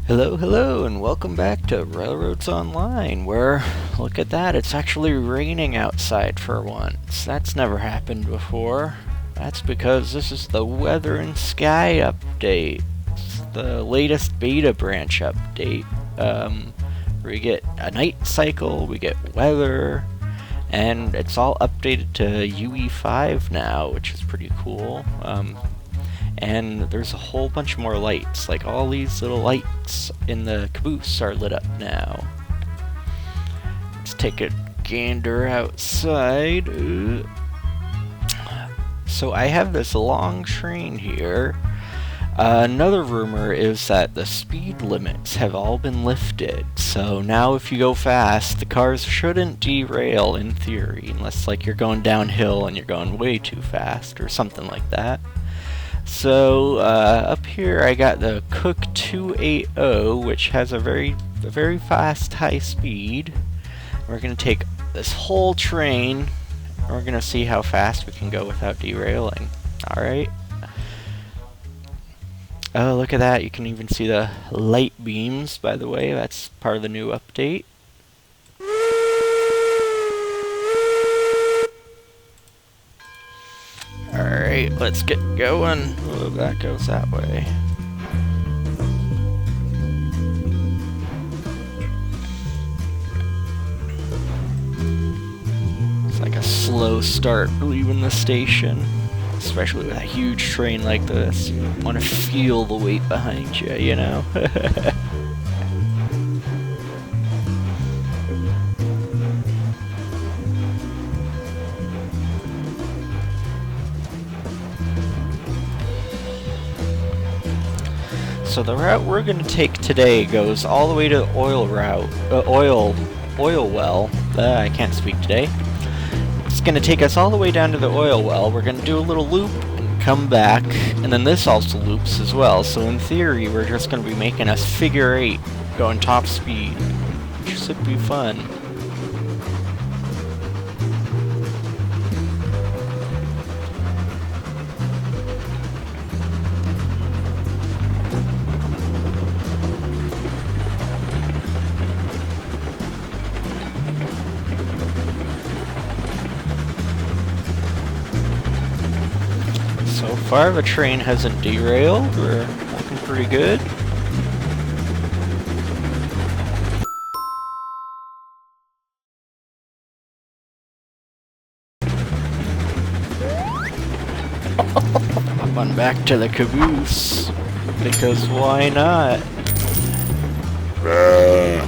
Hello, hello, and welcome back to Railroads Online, where, look at that, it's actually raining outside for once. That's never happened before. That's because this is the Weather and Sky update. It's the latest beta branch update. Where we get a night cycle, we get weather, and it's all updated to UE5 now, which is pretty cool. And there's a whole bunch more lights, like all these little lights in the caboose are lit up now. Let's take a gander outside. So I have this long train here. Another rumor is that the speed limits have all been lifted, so now if you go fast, the cars shouldn't derail in theory, unless like you're going downhill and you're going way too fast or something like that. So up here I got the Cooke 280, which has a very fast high speed. We're going to take this whole train and we're going to see how fast we can go without derailing. Alright. Oh, look at that. You can even see the light beams, by the way. That's part of the new update. Alright, let's get going. Oh, that goes that way. It's like a slow start leaving the station. Especially with a huge train like this. You want to feel the weight behind you, you know? So the route we're going to take today goes all the way to oil well. I can't speak today. It's going to take us all the way down to the oil well. We're going to do a little loop and come back, and then this also loops as well. So in theory, we're just going to be making us figure 8 going top speed, which should be fun. So far, the train hasn't derailed. We're looking pretty good. I'm on back to the caboose, because why not? Yeah!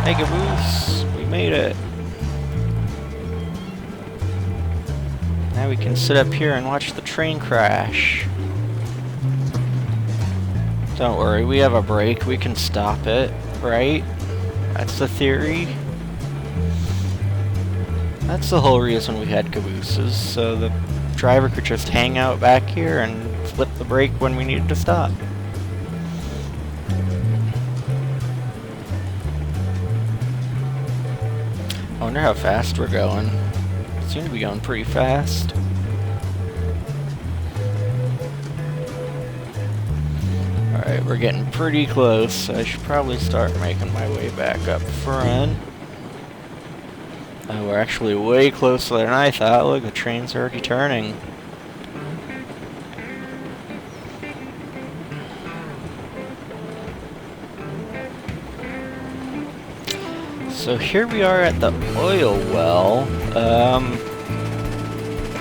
Hey caboose, we made it. Now we can sit up here and watch the train crash. Don't worry, we have a brake, we can stop it, right? That's the theory. That's the whole reason we had cabooses, so the driver could just hang out back here and flip the brake when we needed to stop. I wonder how fast we're going. Seem to be going pretty fast. Alright, we're getting pretty close. I should probably start making my way back up front. We're actually way closer than I thought. Look, the train's already turning. So here we are at the oil well.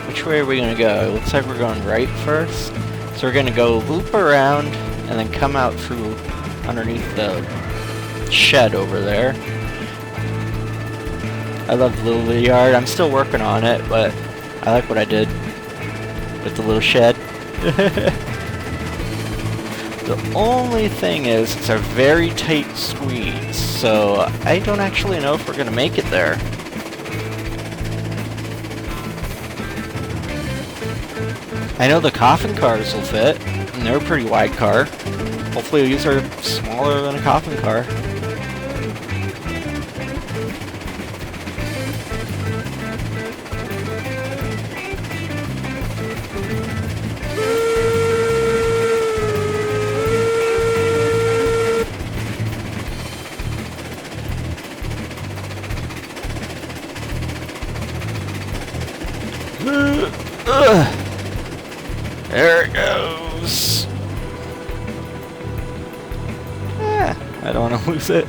Which way are we gonna go? It looks like we're going right first. So we're gonna go loop around and then come out through underneath the shed over there. I love the little yard. I'm still working on it, but I like what I did with the little shed. The only thing is, it's a very tight squeeze, so I don't actually know if we're gonna make it there. I know the coffin cars will fit, and they're a pretty wide car. Hopefully these are smaller than a coffin car. There it goes. I don't want to lose it.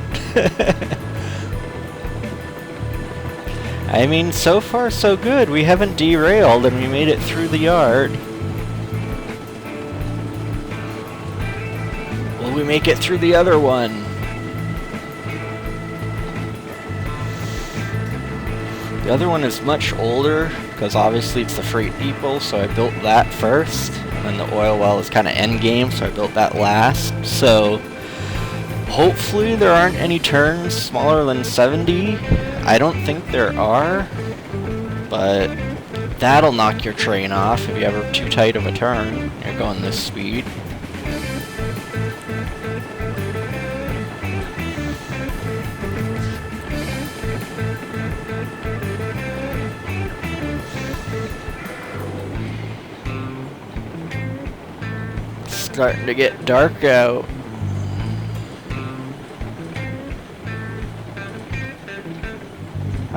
I mean, so far so good. We haven't derailed and we made it through the yard. Will we make it through the other one? The other one is much older, because obviously it's the freight depot, so I built that first. And the oil well is kind of end game, so I built that last. So hopefully there aren't any turns smaller than 70. I don't think there are, but that'll knock your train off if you ever too tight of a turn. You're going this speed. Starting to get dark out.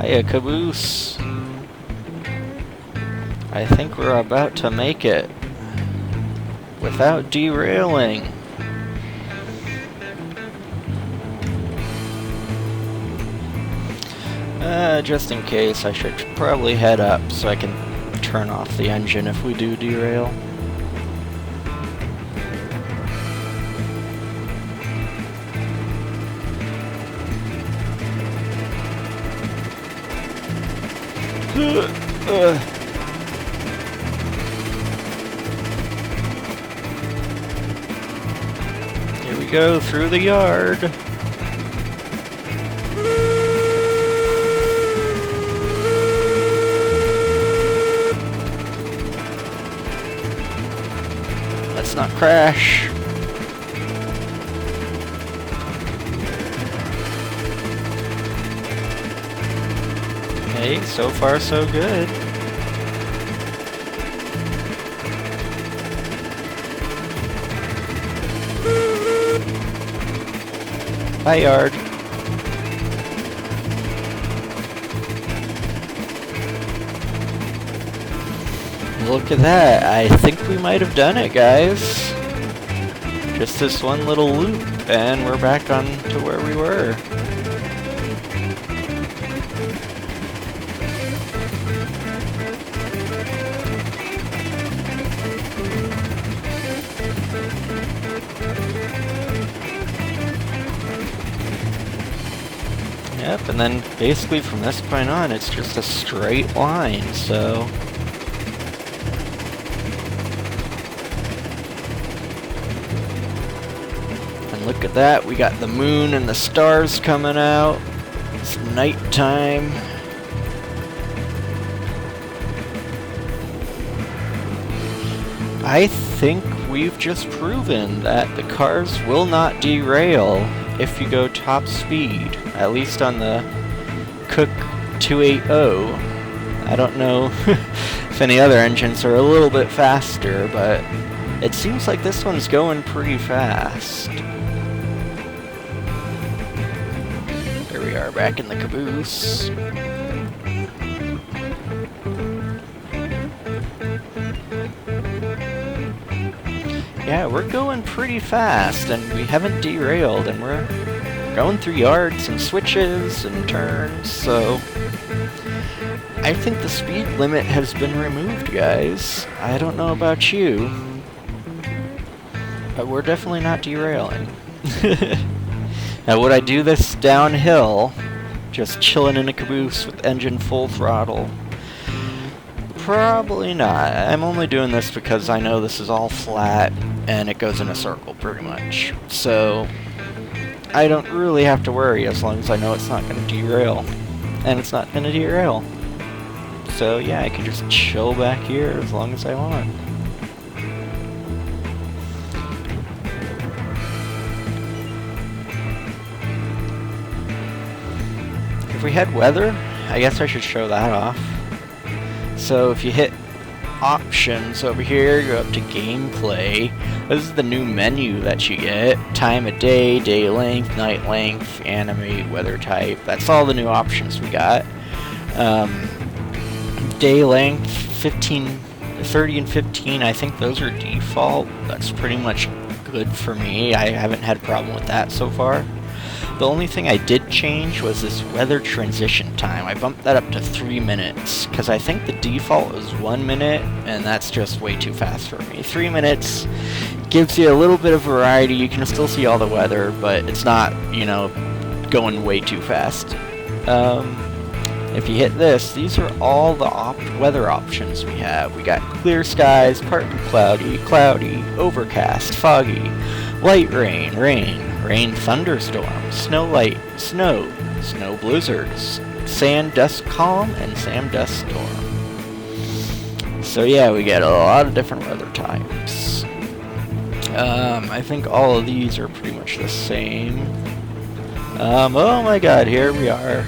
Hiya, Caboose. I think we're about to make it without derailing. Just in case, I should probably head up so I can turn off the engine if we do derail. Here we go, through the yard. Let's not crash. Hey, so far so good. Bye, yard. Look at that. I think we might have done it, guys. Just this one little loop, and we're back on to where we were. Yep, and then basically from this point on, it's just a straight line, so... And look at that, we got the moon and the stars coming out. It's nighttime. I think we've just proven that the cars will not derail if you go top speed, at least on the Cooke 280. I don't know if any other engines are a little bit faster, but it seems like this one's going pretty fast. There we are, back in the caboose. Yeah, we're going pretty fast, and we haven't derailed, and we're going through yards and switches and turns, so... I think the speed limit has been removed, guys. I don't know about you, but we're definitely not derailing. Now, would I do this downhill, just chilling in a caboose with engine full throttle? Probably not. I'm only doing this because I know this is all flat and it goes in a circle pretty much. So I don't really have to worry as long as I know it's not going to derail. And it's not going to derail. So yeah, I can just chill back here as long as I want. we had weather, I guess I should show that off. So if you hit options over here, go up to gameplay. This is the new menu that you get. Time of day, day length, night length, animate, weather type. That's all the new options we got. Day length, 15, 30 and 15, I think those are default. That's pretty much good for me. I haven't had a problem with that so far. The only thing I did change was this weather transition time. I bumped that up to 3 minutes, because I think the default was 1 minute, and that's just way too fast for me. 3 minutes gives you a little bit of variety. You can still see all the weather, but it's not, you know, going way too fast. If you hit this, these are all the weather options we have. We got clear skies, partly cloudy, cloudy, overcast, foggy, light rain, rain thunderstorms, snow light, snow blizzards, sand dust calm, and sand dust storm. So yeah, we get a lot of different weather types. I think all of these are pretty much the same. Oh my god, here we are.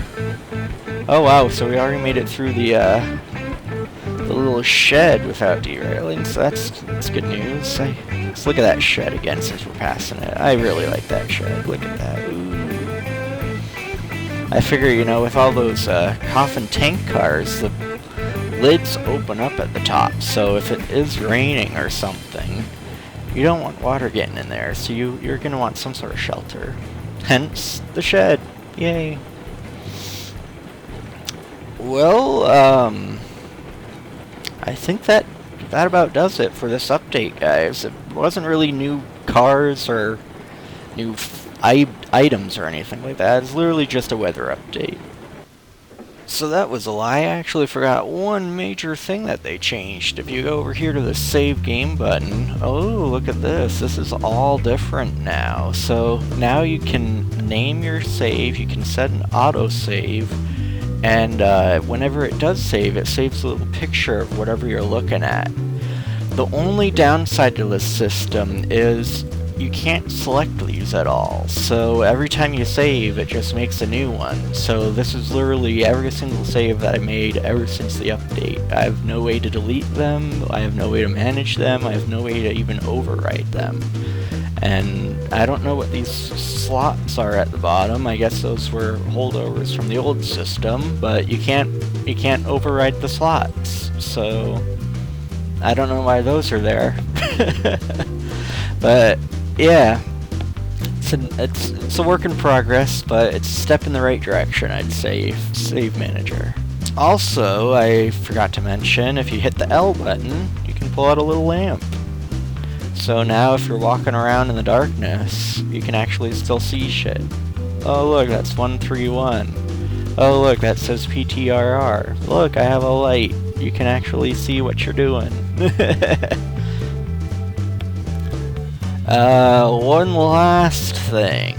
Oh wow, so we already made it through the little shed without derailing, so that's good news. Let's look at that shed again since we're passing it. I really like that shed. Look at that. Ooh. I figure, you know, with all those coffin tank cars, the lids open up at the top, so if it is raining or something, you don't want water getting in there, so you're going to want some sort of shelter. Hence, the shed. Yay. Well, I think that about does it for this update, guys. It wasn't really new cars or new items or anything like that. It's literally just a weather update. So that was a lie. I actually forgot one major thing that they changed. If you go over here to the save game button, oh, look at this. This is all different now. So now you can name your save, you can set an autosave, and whenever it does save, it saves a little picture of whatever you're looking at. The only downside to this system is you can't select these at all. So every time you save, it just makes a new one. So this is literally every single save that I made ever since the update. I have no way to delete them, I have no way to manage them, I have no way to even overwrite them. And I don't know what these slots are at the bottom. I guess those were holdovers from the old system, but you can't override the slots. So I don't know why those are there. But yeah, it's a work in progress, but it's a step in the right direction, I'd say. Save Manager. Also, I forgot to mention, if you hit the L button, you can pull out a little lamp. So now if you're walking around in the darkness, you can actually still see shit. Oh look, that's 131. Oh look, that says PTRR. Look, I have a light. You can actually see what you're doing. One last thing.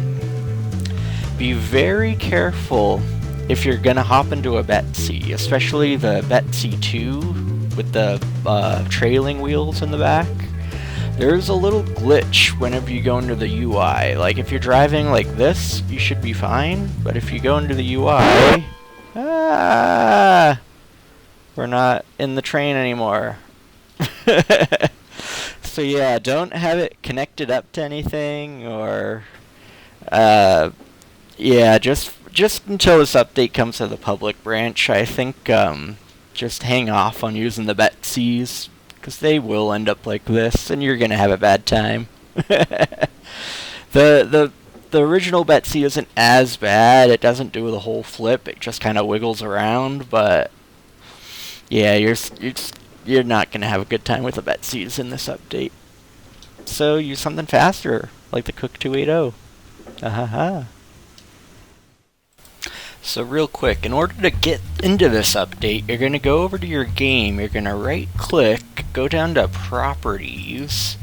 Be very careful if you're gonna hop into a Betsy, especially the Betsy 2 with the trailing wheels in the back. There's a little glitch whenever you go into the UI. Like, if you're driving like this, you should be fine. But if you go into the UI... we're not in the train anymore. So yeah, don't have it connected up to anything, or... yeah, just until this update comes to the public branch, I think just hang off on using the Betsies, because they will end up like this, and you're gonna have a bad time. The original Betsy isn't as bad. It doesn't do the whole flip. It just kind of wiggles around. But yeah, you're not gonna have a good time with the Betsies in this update. So use something faster, like the Cooke 280. So real quick, in order to get into this update, you're going to go over to your game, you're going to right click, go down to Properties.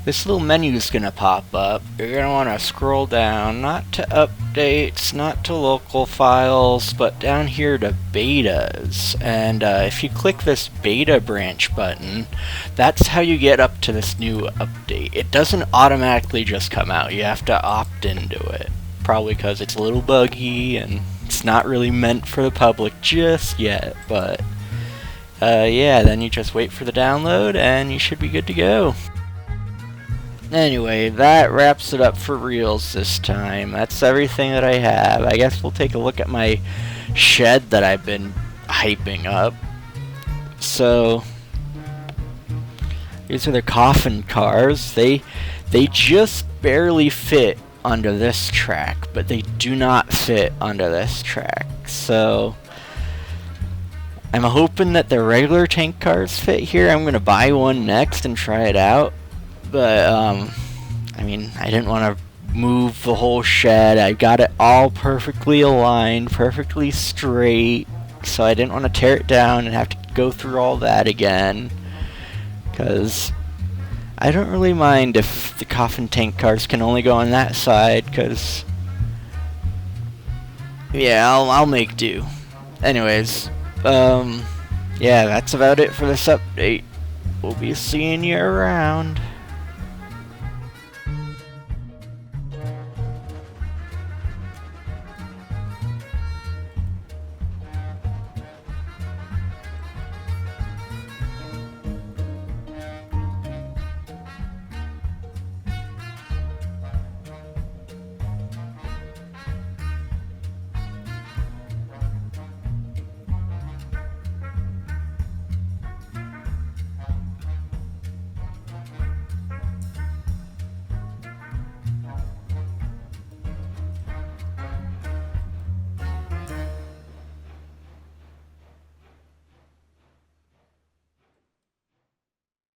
This little menu is going to pop up. You're going to want to scroll down, not to updates, not to local files, but down here to betas. And if you click this beta branch button, that's how you get up to this new update. It doesn't automatically just come out, you have to opt into it. Probably because it's a little buggy and It's not really meant for the public just yet, but yeah, then you just wait for the download and you should be good to go. Anyway, that wraps it up for Reels this time. That's everything that I have. I guess we'll take a look at my shed that I've been hyping up. So, these are the coffin cars. They just barely fit under this track, but they do not fit under this track. So, I'm hoping that the regular tank cars fit here. I'm going to buy one next and try it out. But, I mean, I didn't want to move the whole shed. I got it all perfectly aligned, perfectly straight, so I didn't want to tear it down and have to go through all that again. Because I don't really mind if the coffin tank cars can only go on that side, because, yeah, I'll make do. Anyways, yeah, that's about it for this update. We'll be seeing you around.